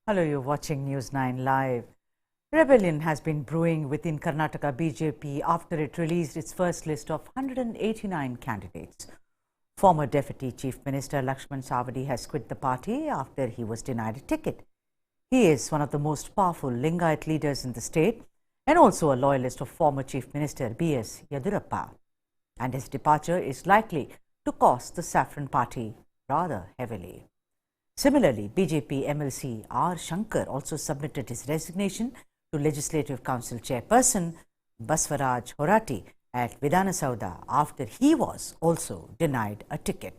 Hello, you're watching News9 Live. Rebellion has been brewing within Karnataka BJP after it released its first list of 189 candidates. Former Deputy Chief Minister Laxman Savadi has quit the party after he was denied a ticket. He is one of the most powerful Lingayat leaders in the state and also a loyalist of former Chief Minister BS Yediyurappa. And his departure is likely to cost the saffron party rather heavily. Similarly, BJP MLC R. Shankar also submitted his resignation to Legislative Council Chairperson Baswaraj Horati at Vidhana Soudha after he was also denied a ticket.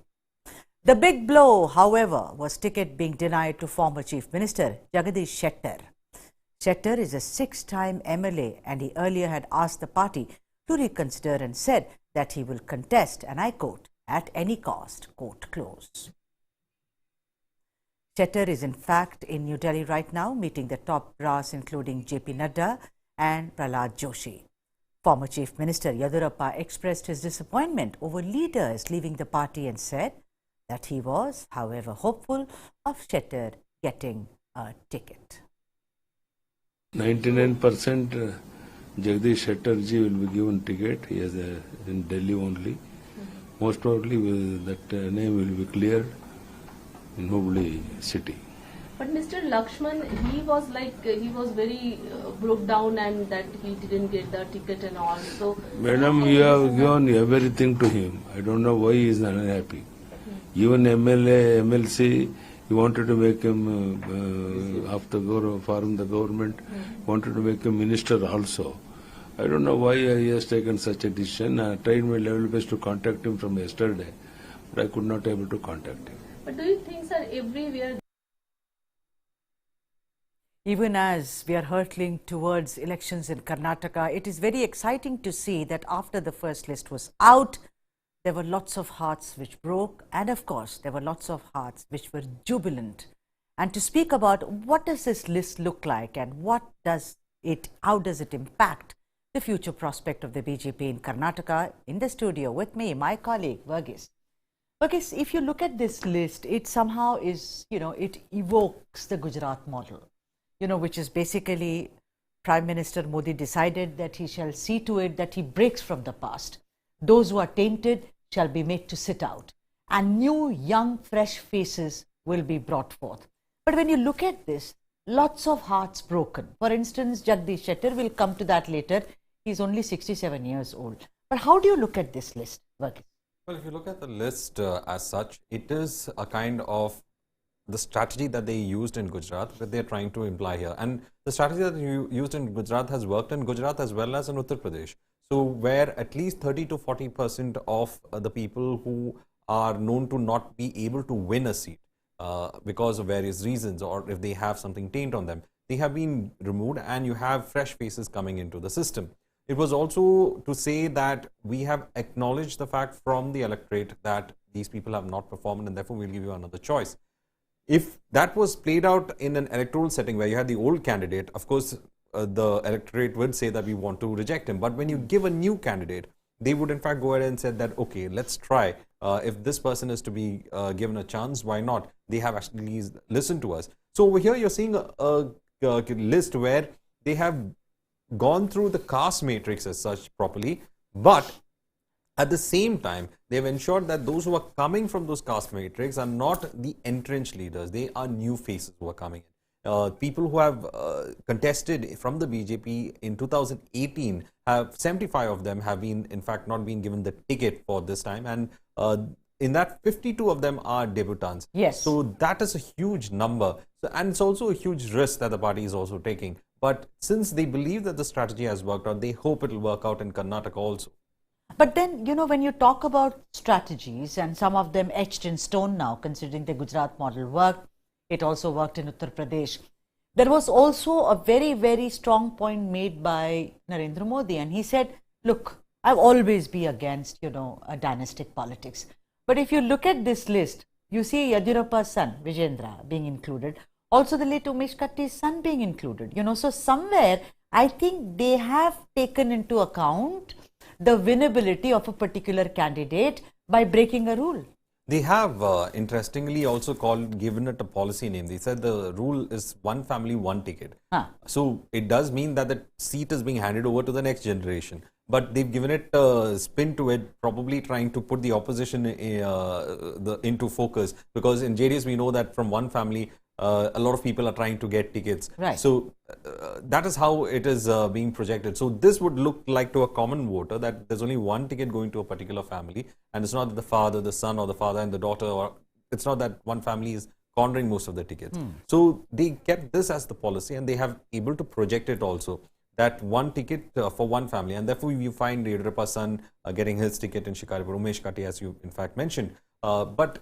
The big blow, however, was ticket being denied to former Chief Minister Shettar. Shettar is a 6-time MLA and he earlier had asked the party to reconsider and said that he will contest, and I quote, at any cost, quote close. Shettar is in fact in New Delhi right now, meeting the top brass including JP Nadda and Prahlad Joshi. Former Chief Minister Yediyurappa expressed his disappointment over leaders leaving the party and said that he was, however, hopeful of Shettar getting a ticket. 99% Jagdish Shettar ji will be given ticket. He is in Delhi only. Most probably that name will be cleared in Hubli city. But Mr. Laxman, he was very broke down and that he didn't get the ticket and all. So, Madam, you have given everything to him. I don't know why he is unhappy. Even MLA, MLC, you wanted to make him form the government, wanted to make him minister also. I don't know why he has taken such a decision. I tried my level best to contact him from yesterday, but I could not able to contact him. But do you think, sir, everywhere? Even as we are hurtling towards elections in Karnataka, it is very exciting to see that after the first list was out, there were lots of hearts which broke, and of course, there were lots of hearts which were jubilant. And to speak about what does this list look like and how does it impact the future prospect of the BJP in Karnataka, in the studio with me, my colleague Bjp'S. Bjp'S, if you look at this list, it somehow is, it evokes the Gujarat model, which is basically Prime Minister Modi decided that he shall see to it that he breaks from the past. Those who are tainted shall be made to sit out, and new, young, fresh faces will be brought forth. But when you look at this, lots of hearts broken. For instance, Jagdish Shettar, will come to that later. He's only 67 years old. But how do you look at this list, Bjp'S? Well, if you look at the list as such, it is a kind of the strategy that they used in Gujarat that they're trying to imply here. And the strategy that you used in Gujarat has worked in Gujarat as well as in Uttar Pradesh. So where at least 30 to 40% of the people who are known to not be able to win a seat because of various reasons, or if they have something taint on them, they have been removed and you have fresh faces coming into the system. It was also to say that we have acknowledged the fact from the electorate that these people have not performed and therefore we'll give you another choice. If that was played out in an electoral setting where you had the old candidate, of course, the electorate would say that we want to reject him. But when you give a new candidate, they would in fact go ahead and say that, okay, let's try. If this person is to be given a chance, why not? They have actually listened to us. So over here, you're seeing a list where they have gone through the caste matrix as such properly, but at the same time, they've ensured that those who are coming from those caste matrix are not the entrenched leaders. They are new faces who are coming in. People who have contested from the BJP in 2018, 75 of them have been, in fact, not been given the ticket for this time. And in that, 52 of them are debutants. Yes. So that is a huge number. And it's also a huge risk that the party is also taking. But since they believe that the strategy has worked out, they hope it will work out in Karnataka also. But then, when you talk about strategies, and some of them etched in stone now, considering the Gujarat model worked, it also worked in Uttar Pradesh. There was also a very, very strong point made by Narendra Modi, and he said, look, I've always been against, a dynastic politics. But if you look at this list, you see Yediyurappa's son, Vijendra, being included. Also the late Umesh Katti's son being included. So somewhere, I think they have taken into account the winnability of a particular candidate by breaking a rule. They have, interestingly, also given it a policy name. They said the rule is one family, one ticket. Huh. So it does mean that the seat is being handed over to the next generation. But they've given it a spin to it, probably trying to put the opposition into focus. Because in JDS, we know that from one family, a lot of people are trying to get tickets. Right. So that is how it is being projected. So this would look like to a common voter that there's only one ticket going to a particular family, and it's not that the father, the son, or the father and the daughter, or it's not that one family is cornering most of the tickets. So they kept this as the policy, and they have able to project it also, that one ticket for one family, and therefore you find Yediyurappa's son getting his ticket in Shikaripur, Umesh Kati, as you in fact mentioned. But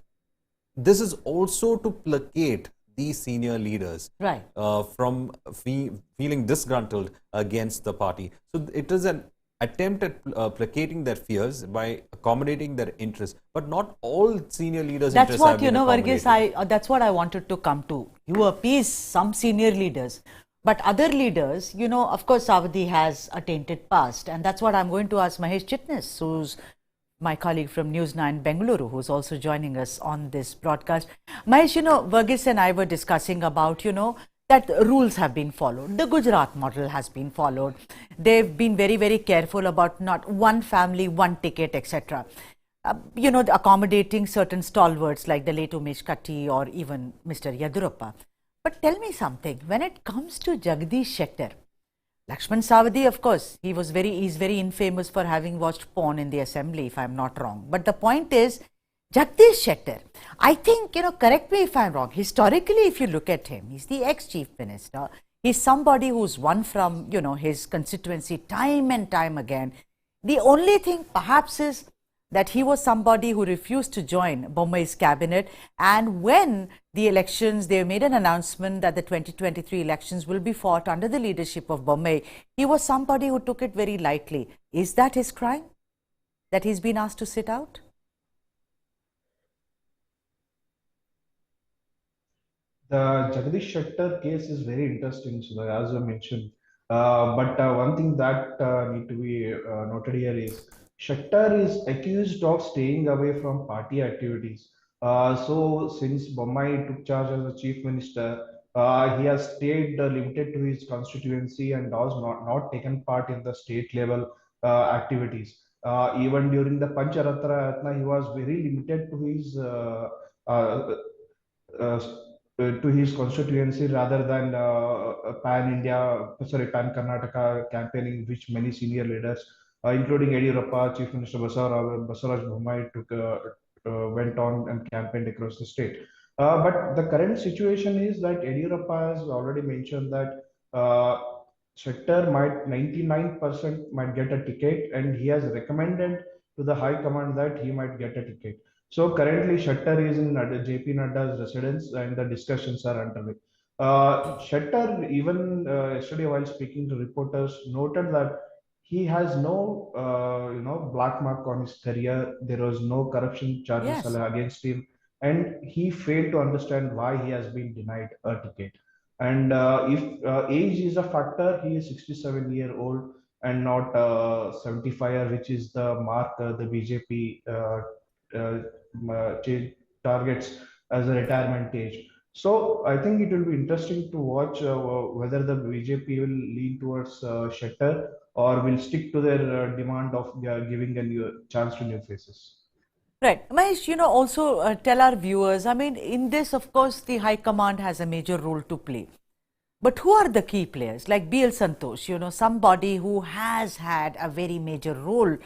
this is also to placate these senior leaders, Right. From feeling disgruntled against the party. So it is an attempt at placating their fears by accommodating their interests. But not all senior leaders' That's interests have what, been Varghese, that's what I wanted to come to. You appease some senior leaders, but other leaders, of course, Savadi has a tainted past. And that's what I'm going to ask Mahesh Chitnis, who's my colleague from NEWS9 Bengaluru, who's also joining us on this broadcast. Mahesh, Varghese and I were discussing about, that rules have been followed. The Gujarat model has been followed. They've been very, very careful about not one family, one ticket, etc. Accommodating certain stalwarts like the late Umesh Katti or even Mr. Yediyurappa. But tell me something, when it comes to Jagdish Shettar, Laxman Savadi, of course, he's very infamous for having watched porn in the assembly, if I'm not wrong. But the point is, Jagdish Shettar, I think, correct me if I'm wrong, historically, if you look at him, he's the ex-chief minister. He's somebody who's won from, his constituency time and time again. The only thing perhaps is that he was somebody who refused to join Bommai's cabinet, and when the elections, they made an announcement that the 2023 elections will be fought under the leadership of Bommai, he was somebody who took it very lightly. Is that his crime, that he's been asked to sit out? The Jagdish Shettar case is very interesting, Sudha, as you mentioned. But one thing that need to be noted here is Shettar is accused of staying away from party activities. So since Bommai took charge as the chief minister, he has stayed limited to his constituency and has not taken part in the state level activities. Even during the Pancharatna, he was very limited to his uh, uh, to his constituency rather than pan Karnataka campaigning, which many senior leaders, including Yediyurappa, Chief Minister Basaraj Bommai, went on and campaigned across the state. But the current situation is that Yediyurappa has already mentioned that Shettar might 99% might get a ticket, and he has recommended to the High Command that he might get a ticket. So currently, Shettar is in JP Nadda's residence, and the discussions are underway. Shettar, even yesterday while speaking to reporters, noted that he has no, black mark on his career. There was no corruption charges Yes. against him, and he failed to understand why he has been denied a ticket. And if age is a factor, he is 67-year-old and not 75, which is the mark the BJP uh, targets as a retirement age. So I think it will be interesting to watch whether the BJP will lean towards Shettar or will stick to their demand of giving a new chance to new faces. Right. Mahesh, also tell our viewers, I mean, in this, of course, the High Command has a major role to play. But who are the key players? Like BL Santosh, somebody who has had a very major role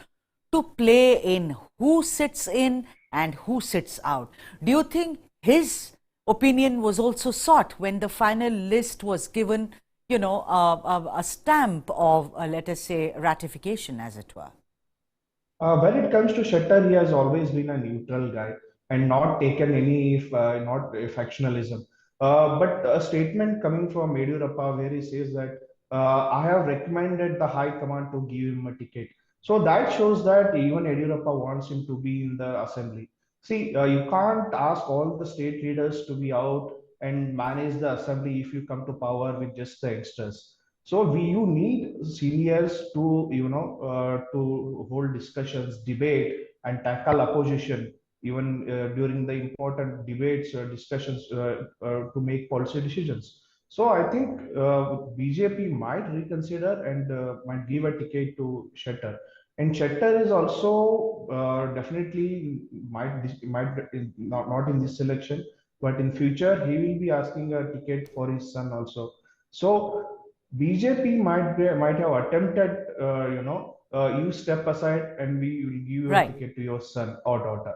to play in who sits in and who sits out. Do you think his opinion was also sought when the final list was given, a stamp of, let us say, ratification, as it were? When it comes to Shettar, he has always been a neutral guy and not taken any not factionalism. But a statement coming from Yediyurappa where he says that I have recommended the High Command to give him a ticket. So that shows that even Yediyurappa wants him to be in the assembly. See, you can't ask all the state leaders to be out and manage the assembly if you come to power with just the youngsters. So you need seniors to to hold discussions, debate, and tackle opposition. even during the important debates, discussions to make policy decisions. So I think BJP might reconsider and might give a ticket to Shettar. And Shettar is also definitely not in this election, but in future he will be asking a ticket for his son also. So BJP might have attempted, you step aside and we will give you a Right. ticket to your son or daughter.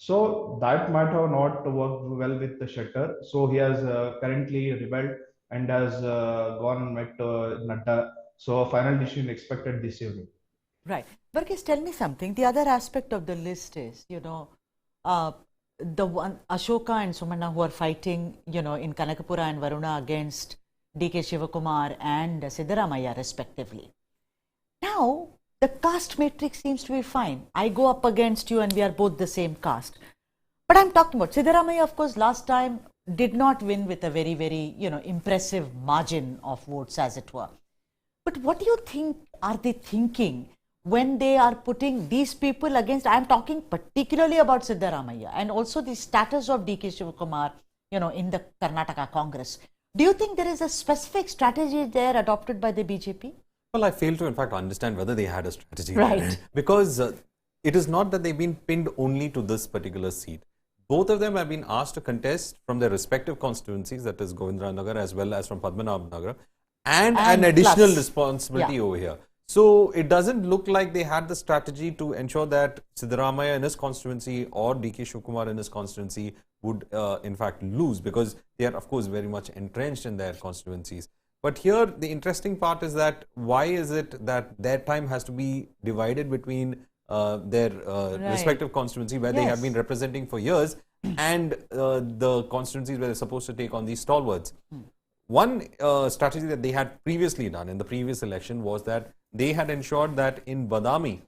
So that might have not worked well with the Shettar. So he has currently rebelled and has gone and met Nadda. So a final decision expected this evening. Right. Varghese, tell me something. The other aspect of the list is, uh, the one Ashoka and Sumanna who are fighting, in Kanakapura and Varuna against DK Shivakumar and Siddaramaiah respectively. Now, the caste matrix seems to be fine. I go up against you and we are both the same caste. But I'm talking about Siddaramaiah, of course, last time did not win with a very, very, impressive margin of votes, as it were. But what do you think are they thinking when they are putting these people against? I'm talking particularly about Siddaramaiah and also the status of DK Shivakumar, in the Karnataka Congress. Do you think there is a specific strategy there adopted by the BJP? Well, I fail to, in fact, understand whether they had a strategy. Right. Because it is not that they've been pinned only to this particular seat. Both of them have been asked to contest from their respective constituencies, that is Govindanagar as well as from Padmanabhanagar, and an additional responsibility over here. So it doesn't look like they had the strategy to ensure that Siddaramaiah in his constituency or DK Shivakumar in his constituency would in fact lose, because they are of course very much entrenched in their constituencies. But here the interesting part is that why is it that their time has to be divided between their respective constituency where they have been representing for years and the constituencies where they're supposed to take on these stalwarts. One strategy that they had previously done in the previous election was that they had ensured that in Badami,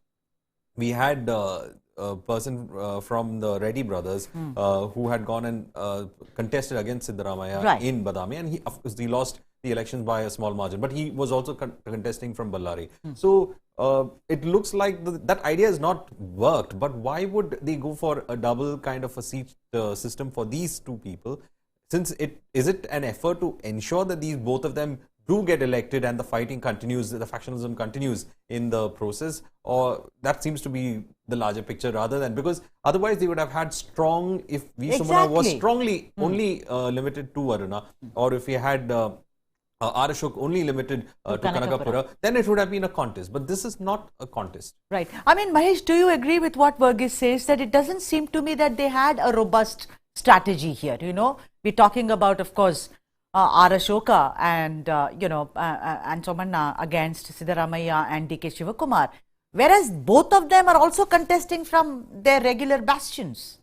we had a person from the Reddy brothers who had gone and contested against Siddaramaiah in Badami, and he, of course, he lost the elections by a small margin, but he was also contesting from Ballari. So it looks like that idea has not worked, but why would they go for a double kind of a seat system for these two people? Since is it an effort to ensure that these both of them do get elected and the fighting continues, the factionalism continues in the process, or that seems to be the larger picture rather than, because otherwise they would have had strong, if V. Sumana was strongly only limited to Varuna, or if we had R. Ashok only limited to Kanakapura, then it would have been a contest. But this is not a contest. Right. I mean, Mahesh, do you agree with what Varghese says, that it doesn't seem to me that they had a robust strategy here? We're talking about, of course, R. Ashoka and, and Somanna against Siddaramaiah and DK Shivakumar, whereas both of them are also contesting from their regular bastions.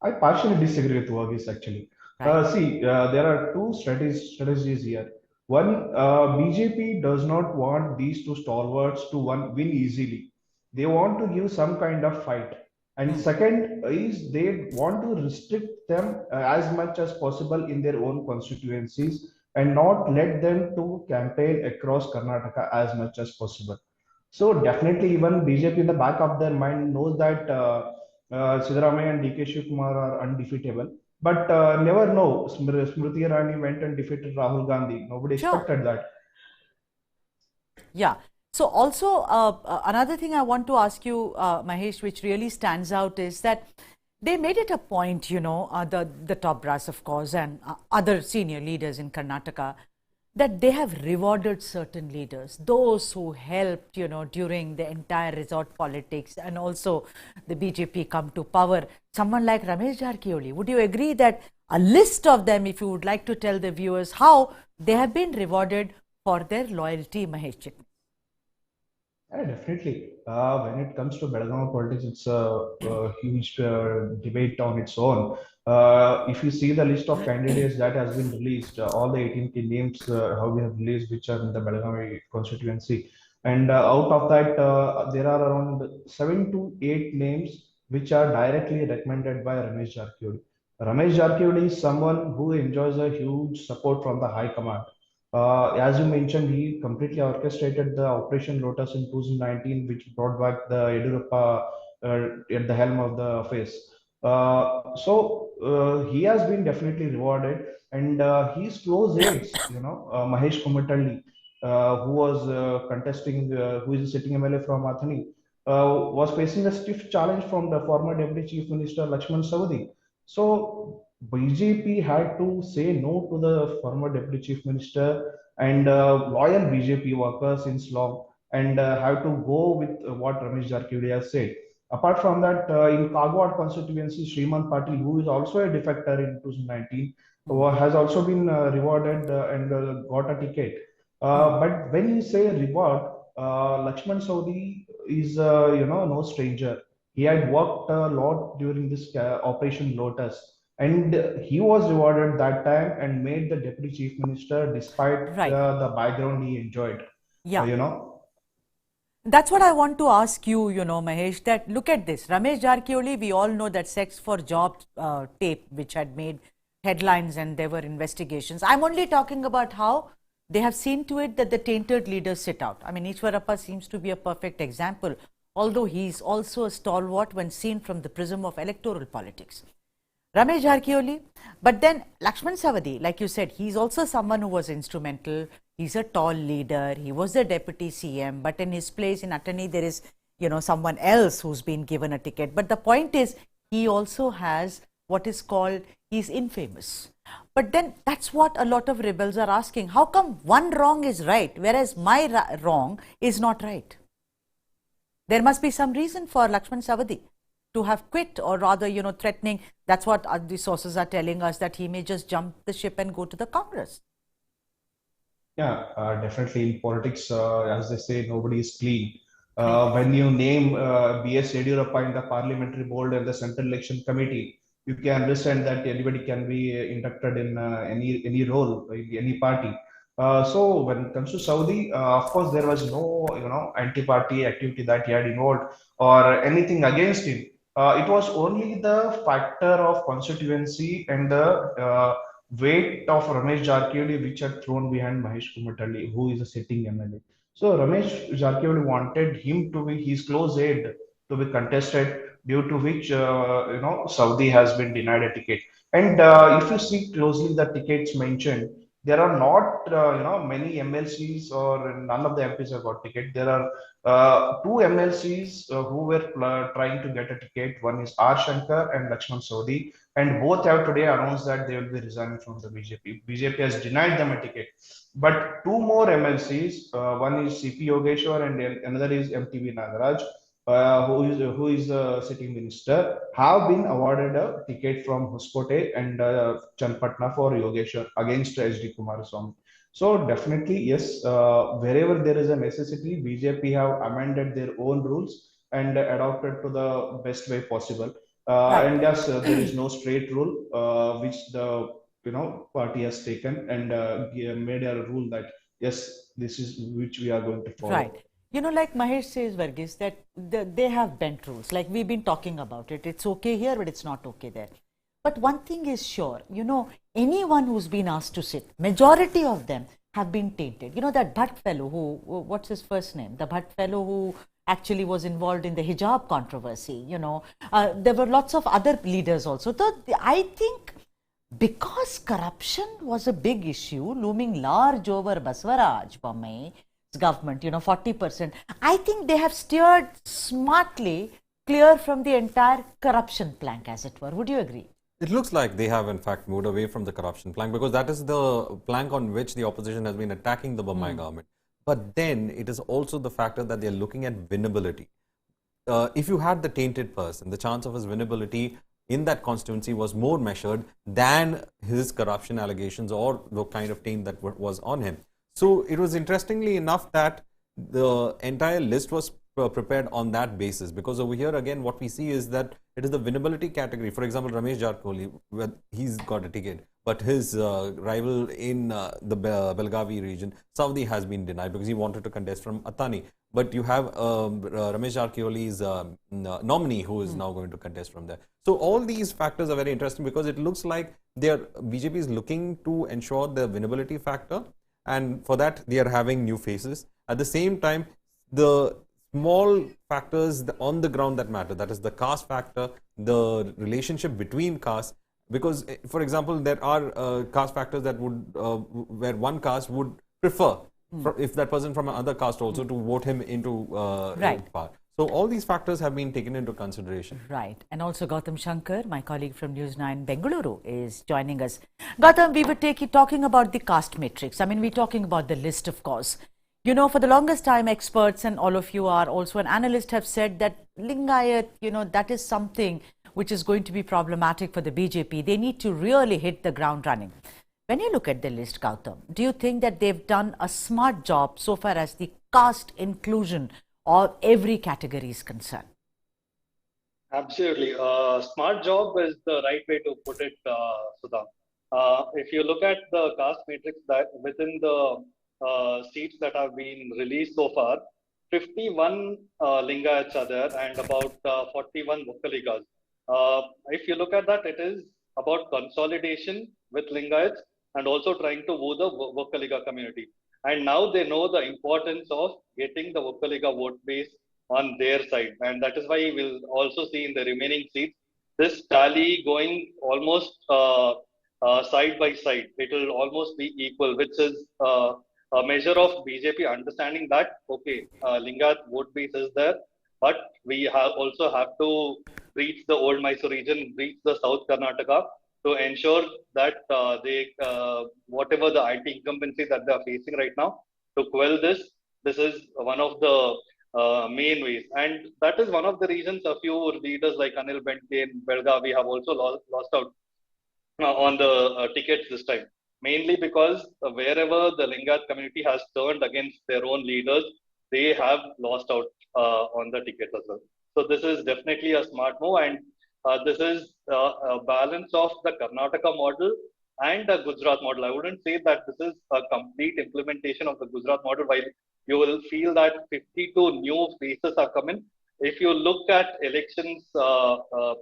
I partially disagree with Varghese actually. See, there are two strategies here. One, BJP does not want these two stalwarts to win easily. They want to give some kind of fight. And second is they want to restrict them as much as possible in their own constituencies and not let them to campaign across Karnataka as much as possible. So definitely even BJP in the back of their mind knows that Siddaramaiah and DK Shivakumar are undefeatable. But never know, Smriti Irani went and defeated Rahul Gandhi. Nobody expected that. Yeah. So also another thing I want to ask you, Mahesh, which really stands out is that they made it a point, the top brass, of course, and other senior leaders in Karnataka, that they have rewarded certain leaders, those who helped, during the entire resort politics and also the BJP come to power. Someone like Ramesh Jarkioli, would you agree that a list of them, if you would like to tell the viewers how they have been rewarded for their loyalty, Mahesh? Yeah, definitely. When it comes to Belgaum politics, it's a huge debate on its own. If you see the list of candidates that has been released, all the 18 key names how we have released, which are in the Belgaum constituency, and out of that, there are around 7 to 8 names which are directly recommended by Ramesh Jarkioli. Ramesh Jarkioli is someone who enjoys a huge support from the high command. As you mentioned, he completely orchestrated the Operation Lotus in 2019, which brought back the Yediyurappa at the helm of the affairs. He has been definitely rewarded, and his close aides, Mahesh Kumatalli, who was contesting, who is a sitting MLA from Athani, was facing a stiff challenge from the former Deputy Chief Minister Laxman Savadi. So BJP had to say no to the former Deputy Chief Minister and loyal BJP workers since long, and have to go with what Ramesh Jarkiholy has said. Apart from that, in Kagwad constituency, Srimant Patil, who is also a defector in 2019, has also been rewarded and got a ticket. But when you say reward, Lakshman Saudi is, no stranger. He had worked a lot during this Operation Lotus, and he was rewarded that time and made the deputy chief minister despite Right. the background he enjoyed. Yeah. That's what I want to ask you, Mahesh, that look at this. Ramesh Jarkiholy, we all know that sex for job tape, which had made headlines and there were investigations. I'm only talking about how they have seen to it that the tainted leaders sit out. I mean, Yediyurappa seems to be a perfect example, although he's also a stalwart when seen from the prism of electoral politics. Ramesh Jarkiholy, but then Laxman Savadi, like you said, he's also someone who was instrumental. He's a tall leader. He was the deputy CM, but in his place in Attorney, there is, someone else who's been given a ticket. But the point is, he also has what is called, he's infamous. But then that's what a lot of rebels are asking. How come one wrong is right, whereas my wrong is not right? There must be some reason for Laxman Savadi to have quit, or rather, threatening. That's what the sources are telling us, that he may just jump the ship and go to the Congress. Yeah, definitely in politics, as they say, nobody is clean. When you name BS Yediyurappa in the parliamentary board and the central election committee, you can understand that anybody can be inducted in any role in any party. So when it comes to Saudi, of course, there was no anti-party activity that he had involved or anything against him. It was only the factor of constituency and the weight of Ramesh Jarkiholy which had thrown behind Mahesh Kumatalli, who is a sitting MLA. So Ramesh Jarkiholy wanted him to be his close aide to be contested, due to which Saudi has been denied a ticket. And if you see closely the tickets mentioned, there are not many MLCs, or none of the MPs have got ticket. There are two MLCs who were trying to get a ticket. One is R. Shankar and Laxman Saudi, and both have today announced that they will be resigning from the BJP. BJP has denied them a ticket. But two more MLCs, one is CP Yogeshwar and another is MTV Nagaraj, who is the sitting minister, have been awarded a ticket from Hoskote and Chanpatna for Yogeshwar against SD Kumaraswamy. So definitely, yes, wherever there is a necessity, BJP have amended their own rules and adopted to the best way possible. And yes, there is no straight rule which the party has taken and made a rule that yes, this is which we are going to follow. Right. Like Mahesh says, Varghese, that they have bent rules. Like we've been talking about it. It's okay here, but it's not okay there. But one thing is sure, anyone who's been asked to sit, majority of them have been tainted. That Bhatt fellow who, what's his first name? The Bhatt fellow who actually was involved in the hijab controversy, there were lots of other leaders also. So I think because corruption was a big issue, looming large over Basavaraj Bommai's government, 40%, I think they have steered smartly clear from the entire corruption plank, as it were. Would you agree? It looks like they have in fact moved away from the corruption plank, because that is the plank on which the opposition has been attacking the Bommai government. But then it is also the factor that they are looking at winnability. If you had the tainted person, the chance of his winnability in that constituency was more measured than his corruption allegations or the kind of taint that was on him. So it was interestingly enough that the entire list was prepared on that basis, because over here again what we see is that it is the winnability category. For example, Ramesh Jarkiholy, he's got a ticket, but his rival in the Belgavi region, Saudi, has been denied because he wanted to contest from Athani. But you have Ramesh Jarkiholy's nominee who is now going to contest from there. So all these factors are very interesting, because it looks like BJP is looking to ensure the winnability factor, and for that they are having new faces. At the same time, the small factors on the ground that matter. That is the caste factor, the relationship between castes. Because, for example, there are caste factors that would, where one caste would prefer, if that person from another caste also, to vote him into power. So all these factors have been taken into consideration. Right. And also Gautam Shankar, my colleague from NEWS9 Bengaluru, is joining us. Gautam, we were talking about the caste matrix. I mean, we're talking about the list, of course. You know, for the longest time, experts and all of you are also an analyst have said that Lingayat, you know, that is something which is going to be problematic for the BJP. They need to really hit the ground running. When you look at the list, Gautam, do you think that they've done a smart job so far as the caste inclusion of every category is concerned? Absolutely. Smart job is the right way to put it, Sudha. If you look at the caste matrix that within the seats that have been released so far, 51 Lingayats are there and about 41 Vokkaligas. If you look at that, it is about consolidation with Lingayats and also trying to woo the Vokkaliga community. And now they know the importance of getting the Vokkaliga vote base on their side. And that is why we'll also see in the remaining seats this tally going almost side by side. It will almost be equal, which is a measure of BJP understanding that, okay, Lingayat vote base is there, but we also have to reach the old Mysore region, reach the South Karnataka to ensure that whatever the anti-incumbency that they are facing right now, to quell this is one of the main ways. And that is one of the reasons a few leaders like Anil Bente and Belgavi have also lost out on the tickets this time. Mainly because wherever the Lingayat community has turned against their own leaders, they have lost out on the tickets as well. So this is definitely a smart move, and this is a balance of the Karnataka model and the Gujarat model. I wouldn't say that this is a complete implementation of the Gujarat model, while you will feel that 52 new faces are coming. If you look at elections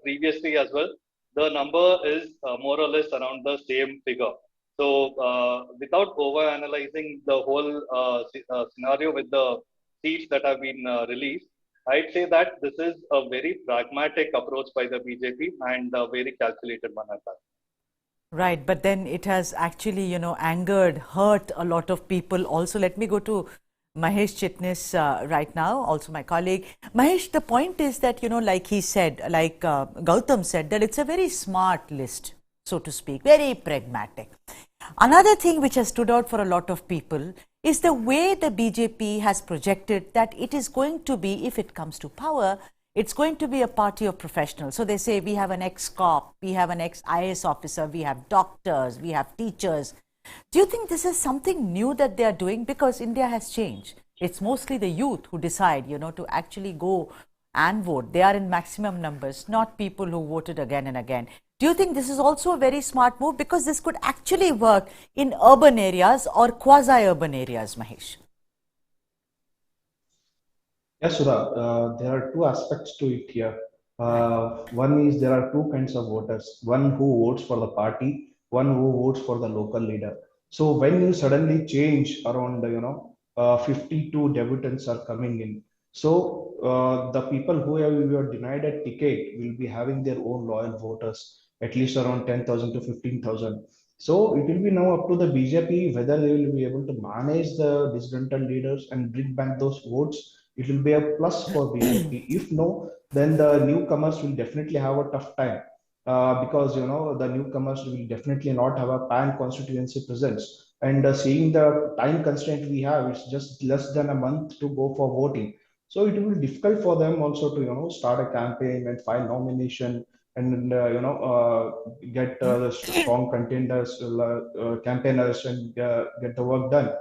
previously as well, the number is more or less around the same figure. So without over-analyzing the whole scenario with the seats that have been released, I'd say that this is a very pragmatic approach by the BJP and a very calculated one at that. Right, but then it has actually, you know, angered, hurt a lot of people. Also, let me go to Mahesh Chitnis right now, also my colleague. Mahesh, the point is that, you know, like he said, like Gautam said, that it's a very smart list, so to speak, very pragmatic. Another thing which has stood out for a lot of people is the way the BJP has projected that it is going to be, if it comes to power, it's going to be a party of professionals. So they say we have an ex-cop, we have an ex-IAS officer, we have doctors, we have teachers. Do you think this is something new that they are doing? Because India has changed. It's mostly the youth who decide, you know, to actually go and vote. They are in maximum numbers, not people who voted again and again. Do you think this is also a very smart move? Because this could actually work in urban areas or quasi-urban areas, Mahesh. Yes, Sudha, there are two aspects to it here. One is there are two kinds of voters, one who votes for the party, one who votes for the local leader. So when you suddenly change around, 52 debutants are coming in. So the people who were denied a ticket will be having their own loyal voters, at least around 10,000 to 15,000. So it will be now up to the BJP whether they will be able to manage the disgruntled leaders and bring back those votes. It will be a plus for BJP. If no, then the newcomers will definitely have a tough time because the newcomers will definitely not have a pan constituency presence. And seeing the time constraint we have, it's just less than a month to go for voting. So it will be difficult for them also to start a campaign and file nomination and get the strong contenders, campaigners, and get the work done.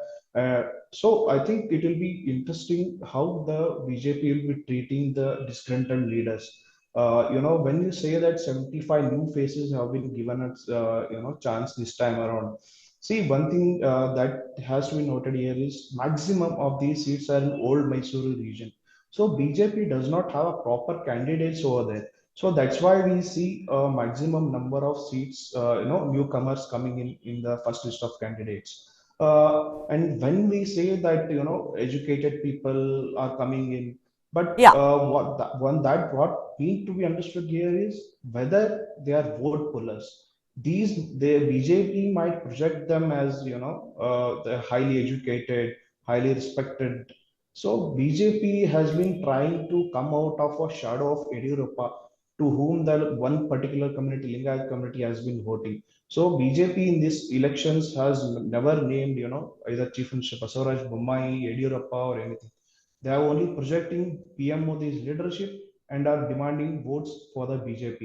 So I think it will be interesting how the BJP will be treating the disgruntled leaders. When you say that 75 new faces have been given a chance this time around. See, one thing that has to be noted here is maximum of these seats are in old Mysuru region. So BJP does not have a proper candidates over there. So that's why we see a maximum number of seats, newcomers coming in the first list of candidates. And when we say that educated people are coming in, But Yeah. what need to be understood here is whether they are vote pullers. The BJP might project them as they're highly educated, highly respected. So BJP has been trying to come out of a shadow of Yediyurappa, to whom the one particular community, Lingayat community, has been voting. So BJP in these elections has never named, either Chief Minister Basavaraj Bommai, Yediyurappa, or anything. They are only projecting PM Modi's leadership and are demanding votes for the BJP.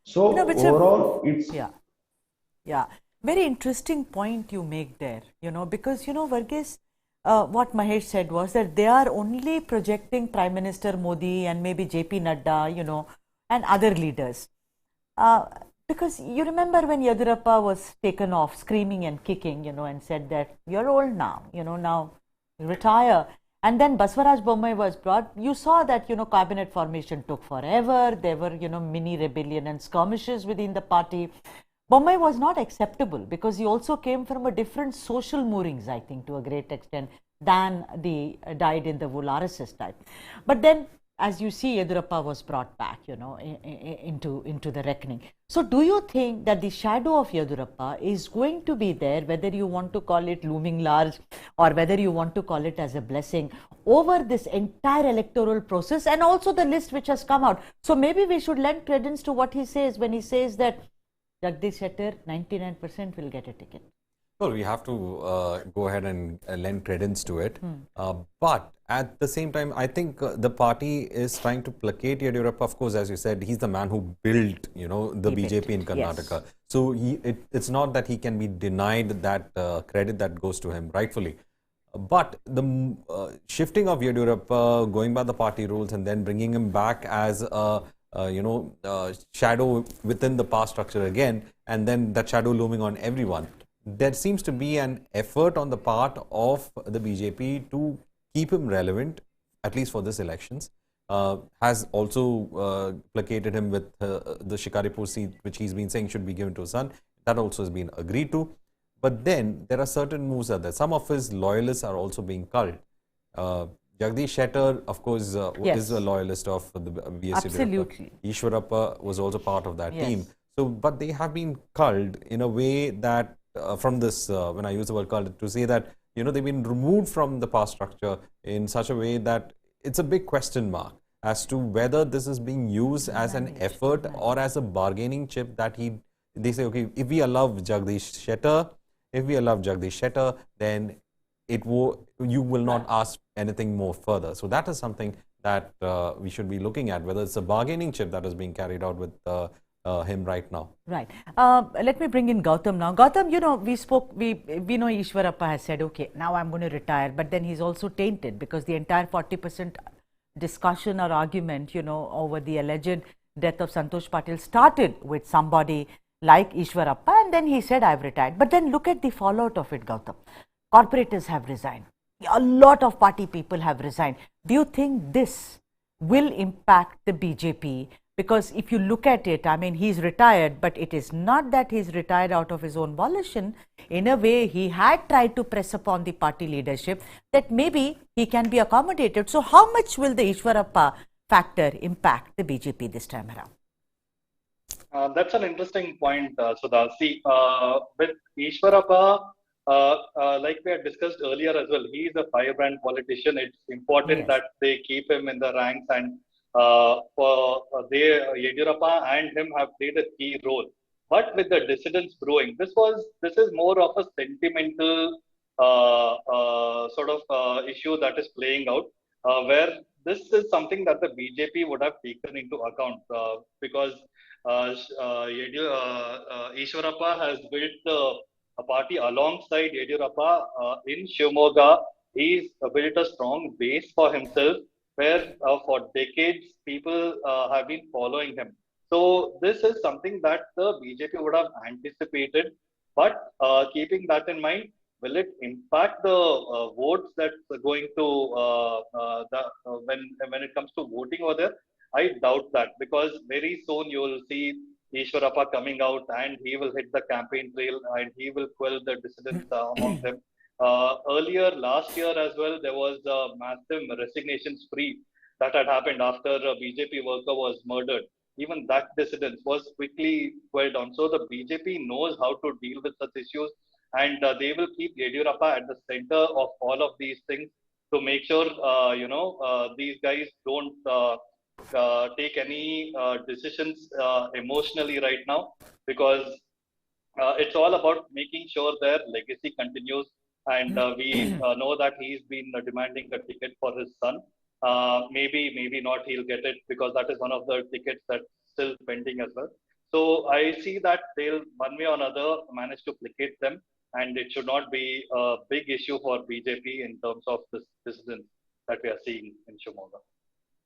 So It's a, overall, it's yeah. Yeah, very interesting point you make there, because, Varghese, what Mahesh said was that they are only projecting Prime Minister Modi and maybe JP Nadda, and other leaders. Uh, because you remember when Yediyurappa was taken off screaming and kicking, and said that you're old now, now retire. And then Basavaraj Bommai was brought. You saw that, cabinet formation took forever. There were, mini rebellion and skirmishes within the party. Bombay was not acceptable because he also came from a different social moorings, I think, to a great extent, than the dyed in the wool RSS type. But then, as you see, Yediyurappa was brought back, into the reckoning. So, do you think that the shadow of Yediyurappa is going to be there, whether you want to call it looming large or whether you want to call it as a blessing, over this entire electoral process and also the list which has come out? So, maybe we should lend credence to what he says when he says that Jagdish Shettar, 99% will get a ticket. Well, we have to go ahead and lend credence to it. But at the same time, I think the party is trying to placate Yediyurappa. Of course, as you said, he's the man who built, the BJP in Karnataka. Yes. So it's not that he can be denied that credit that goes to him rightfully. But the shifting of Yediyurappa, going by the party rules and then bringing him back as a shadow within the power structure again, and then that shadow looming on everyone. There seems to be an effort on the part of the BJP to keep him relevant, at least for this elections. Has also placated him with the Shikaripur seat, which he's been saying should be given to his son. That also has been agreed to. But then there are certain moves that some of his loyalists are also being culled. Jagdish Shettar, of course, is a loyalist of the BS Yediyurappa. Absolutely. Yediyurappa was also part of that Yes. team. So, but they have been culled in a way that, from this, when I use the word culled, to say that, they've been removed from the power structure in such a way that it's a big question mark as to whether this is being used as an effort or as a bargaining chip that they say, okay, if we allow Jagdish Shettar, then you will not ask anything more further. So that is something that we should be looking at, whether it's a bargaining chip that is being carried out with him right now. Right. Let me bring in Gautam now. Gautam, we know Yediyurappa has said, okay, now I'm going to retire, but then he's also tainted because the entire 40% discussion or argument, over the alleged death of Santosh Patil started with somebody like Yediyurappa, and then he said, I've retired. But then look at the fallout of it, Gautam. Corporators have resigned. A lot of party people have resigned. Do you think this will impact the BJP? Because if you look at it, I mean, he's retired, but it is not that he's retired out of his own volition. In a way, he had tried to press upon the party leadership that maybe he can be accommodated. So how much will the Yediyurappa factor impact the BJP this time around? That's an interesting point, Sudha. See, with Yediyurappa, like we had discussed earlier as well, he is a firebrand politician. It's important that they keep him in the ranks, and Yediyurappa and him have played a key role. But with the dissidents brewing, this is more of a sentimental sort of issue that is playing out, where this is something that the BJP would have taken into account, because Yediyurappa has built a party alongside Yediyurappa in Shivamogga. He's built a strong base for himself, where for decades people have been following him. So this is something that the BJP would have anticipated. But keeping that in mind, will it impact the votes that's going to when it comes to voting over there? I doubt that, because very soon you will see Yediyurappa coming out and he will hit the campaign trail and he will quell the dissidents among them. Earlier last year as well, there was a massive resignation spree that had happened after a BJP worker was murdered, even that dissidence was quickly quelled down. So the BJP knows how to deal with such issues, and they will keep Yediyurappa at the center of all of these things to make sure, these guys don't take any decisions emotionally right now, because it's all about making sure their legacy continues. And we know that he's been demanding a ticket for his son. Maybe not he'll get it, because that is one of the tickets that's still pending as well. So I see that they'll one way or another manage to placate them, and it should not be a big issue for BJP in terms of this decision that we are seeing in Shimoga.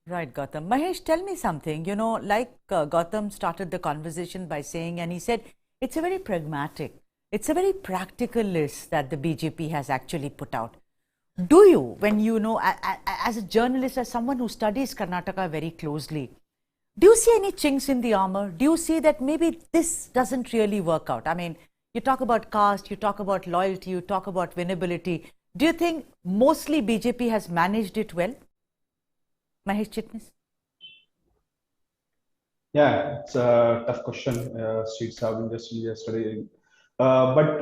Right, Gautam. Mahesh, tell me something. You know, like Gautam started the conversation by saying, and he said, it's a very pragmatic, it's a very practical list that the BJP has actually put out. Do you, when you know, as a journalist, as someone who studies Karnataka very closely, do you see any chinks in the armor? Do you see that maybe this doesn't really work out? I mean, you talk about caste, you talk about loyalty, you talk about winnability. Do you think mostly BJP has managed it well? Mahesh Chitnis? Yeah, it's a tough question. Streets have been just yesterday. When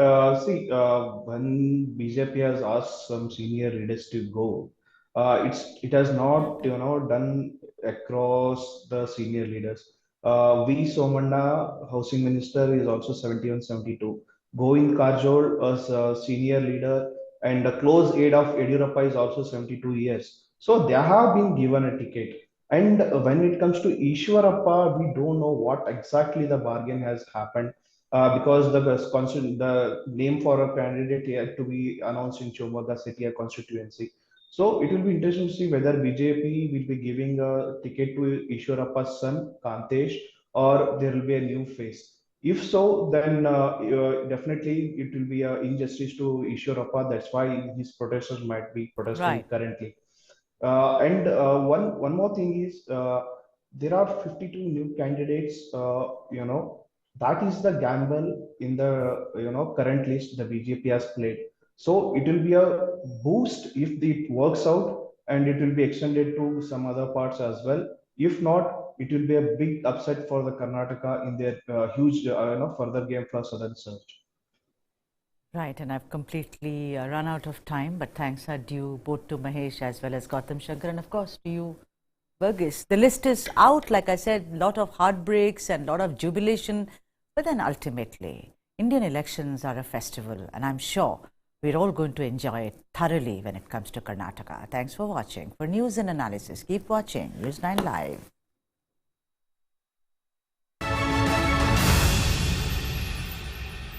BJP has asked some senior leaders to go, it has not done across the senior leaders. V Somanda, housing minister, is also 71, 72. Govind Karjol, as a senior leader and a close aide of Yediyurappa, is also 72 years. So they have been given a ticket. And when it comes to Ishwarappa, we don't know what exactly the bargain has happened, because the name for a candidate yet to be announced in Shimoga City a constituency. So it will be interesting to see whether BJP will be giving a ticket to Ishwarappa's son Kantesh, or there will be a new face. If so, then definitely it will be an injustice to Ishwarappa. That's why his protesters might be protesting Right. currently. And one more thing is, there are 52 new candidates. That is the gamble in the current list the BJP has played. So it will be a boost if it works out, and it will be extended to some other parts as well. If not, it will be a big upset for the Karnataka in their huge further game for Southern Surge. Right, and I've completely run out of time, but thanks are due both to Mahesh as well as Gautam Shankar, and of course to you, Burgess. The list is out, like I said, a lot of heartbreaks and a lot of jubilation, but then ultimately, Indian elections are a festival, and I'm sure we're all going to enjoy it thoroughly when it comes to Karnataka. Thanks for watching. For news and analysis, keep watching NEWS9 Live.